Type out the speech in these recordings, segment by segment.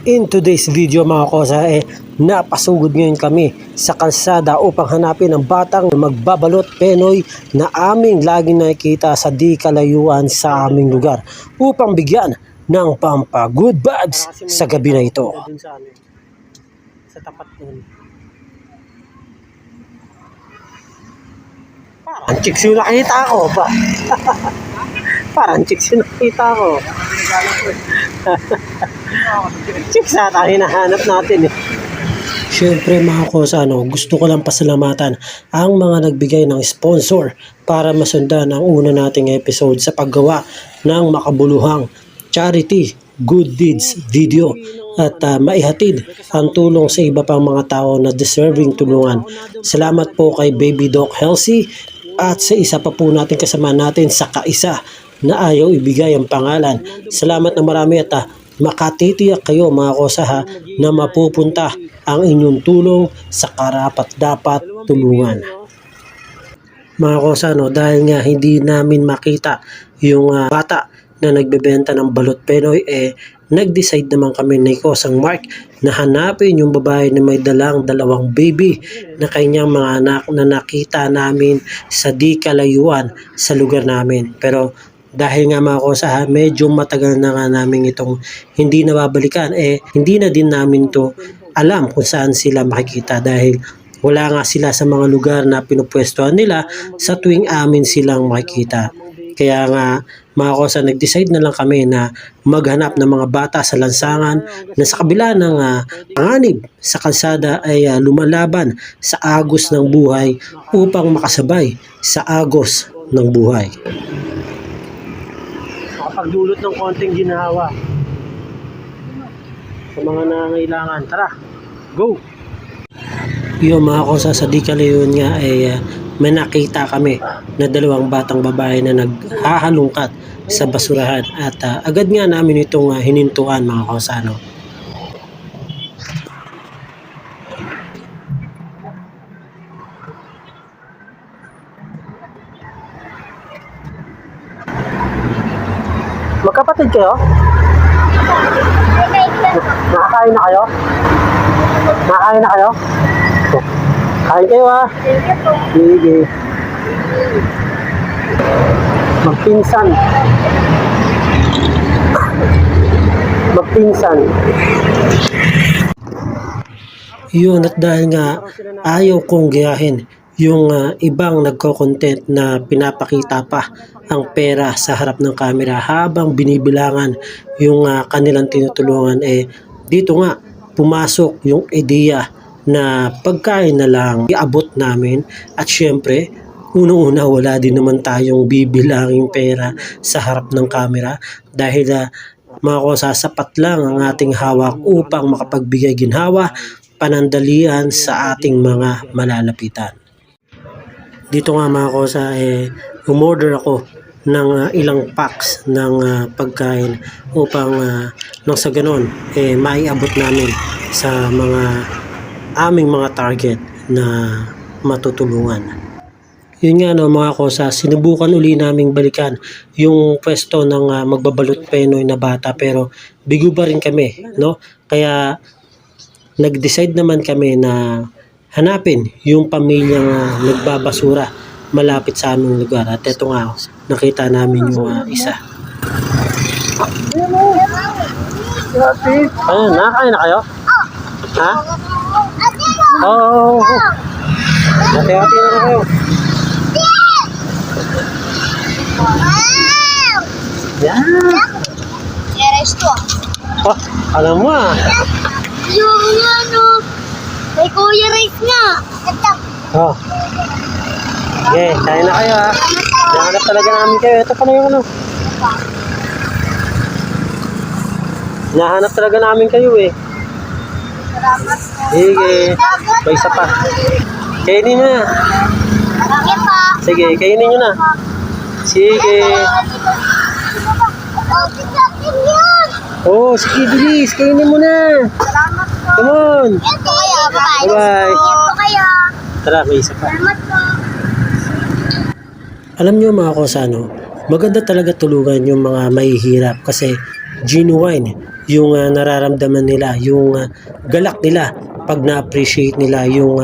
In today's video mga kosa napasugod ngayon kami sa kalsada upang hanapin ang batang magbabalot Penoy na aming laging nakikita sa di kalayuan sa aming lugar upang bigyan ng pampagood vibes sa gabi na ito. Sa tapat nun. Parang chicks yung nakita ko ba? Parang chicks yung nakita ko. Chicks ata hinahanap natin eh. Siyempre mga kosa, gusto ko lang pasalamatan ang mga nagbigay ng sponsor para masundan ang una nating episode sa paggawa ng makabuluhang charity good deeds video at maihatid ang tulong sa iba pang mga tao na deserving tulungan. Salamat po kay Baby Doc Healthy at sa isa pa po natin kasama natin sa kaisa na ayaw ibigay ang pangalan. Salamat na marami at makatitiyak kayo mga kosa na mapupunta ang inyong tulong sa karapat-dapat tulungan. Mga kosa, dahil nga hindi namin makita yung bata na nagbebenta ng balot Penoy, nag-decide naman kami ni Kosang Mark na hanapin yung babae na may dalang dalawang baby na kanyang mga anak na nakita namin sa di kalayuan sa lugar namin. Pero dahil nga mga kosa, medyo matagal na nga namin itong hindi nababalikan, hindi na din namin to alam kung saan sila makikita dahil wala nga sila sa mga lugar na pinupwestuhan nila sa tuwing amin silang makikita. Kaya nga mga kosa, nag-decide na lang kami na maghanap ng mga bata sa lansangan na sa kabila ng panganib sa kalsada ay lumalaban sa agos ng buhay upang makasabay sa agos ng buhay. Makapagdulot ng konting ginhawa sa mga nangangailangan. Tara, go! Yung mga kosa, sa di kalayuan nga may nakita kami na dalawang batang babae na naghahalungkat sa basurahan at agad nga namin itong hinintuan mga kosa. Magkapatid kayo? Nakakain na kayo? Nakakain na kayo? Kain kayo ha? Sige. Magpinsan. Magpinsan. Yun, at dahil nga ayaw kong gayahin yung ibang nagko-content na pinapakita pa ang pera sa harap ng camera habang binibilangan yung kanilang tinutulungan, dito nga pumasok yung ideya na pagkain na lang iabot namin at syempre unang-una wala din naman tayong bibilangin pera sa harap ng camera dahil mga kosa, sapat lang ang ating hawak upang makapagbigay ginhawa, panandalian sa ating mga malalapitan. Dito nga mga kosa, umorder ako ng ilang packs ng pagkain upang nang sa ganon maiabot namin sa mga aming mga target na matutulungan. Yun nga mga kosa, sinubukan uli naming balikan yung pwesto ng magbabalot Penoy na bata pero bigo pa rin kami, Kaya nag-decide naman kami na hanapin yung pamilyang nagbabasura malapit sa aming lugar. At eto nga, nakita namin yung isa. Ayun, nakakain na kayo? Ha? Oo. Hati-hati na kayo. Yan. Oh, alam mo Yung may Kuya Rice nga. Oh. Okay, kain na kayo ha. Nahanap talaga namin kayo. Ito pala yung nahanap talaga namin kayo Salamat. Sige. May isa pa. Kainin nyo na. Sige pa. Sige, kainin nyo na. Sige. Oh, sige, bilis. Kainin mo na. Salamat po. Come on. Ito kaya. Bye-bye. Ito kaya. Tara, may isa pa. Salamat po. Alam nyo mga kosa, maganda talaga tulungan yung mga mahihirap kasi genuine yung nararamdaman nila, yung galak nila pag na-appreciate nila yung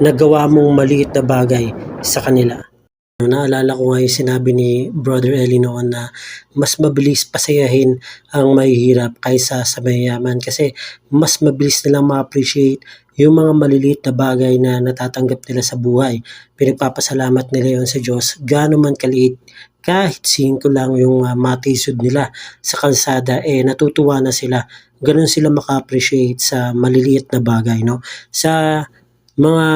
nagawa mong maliit na bagay sa kanila. Naalala ko nga yung sinabi ni Brother Eli noon na mas mabilis pasayahin ang mahihirap kaysa sa mayayaman kasi mas mabilis nilang ma-appreciate yung mga maliliit na bagay na natatanggap nila sa buhay. Pinagpapasalamat nila yon sa Diyos, gaano man kaliit, kahit 5 lang yung matisod nila sa kalsada, natutuwa na sila. Ganun sila maka-appreciate sa maliliit na bagay, no? Sa mga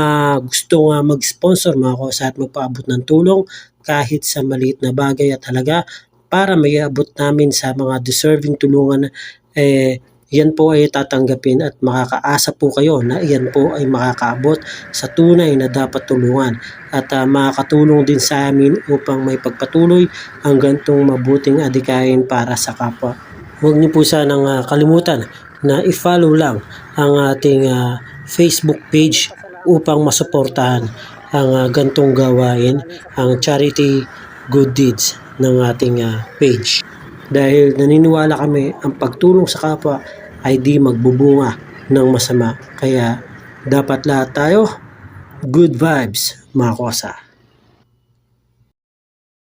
gustong mag-sponsor mga kosa at magpaabot ng tulong kahit sa maliit na bagay at halaga para maiabot namin sa mga deserving tulungan, yan po ay tatanggapin at makakaasa po kayo na yan po ay makakaabot sa tunay na dapat tulungan at makakatulong din sa amin upang may pagpatuloy ang gantong mabuting adikain para sa kapwa. Huwag niyo po sanang kalimutan na i-follow lang ang ating Facebook page upang masuportahan ang gantong gawain, ang charity good deeds ng ating page. Dahil naniniwala kami ang pagtulong sa kapwa ay di magbubunga ng masama. Kaya dapat lahat tayo good vibes mga kosa.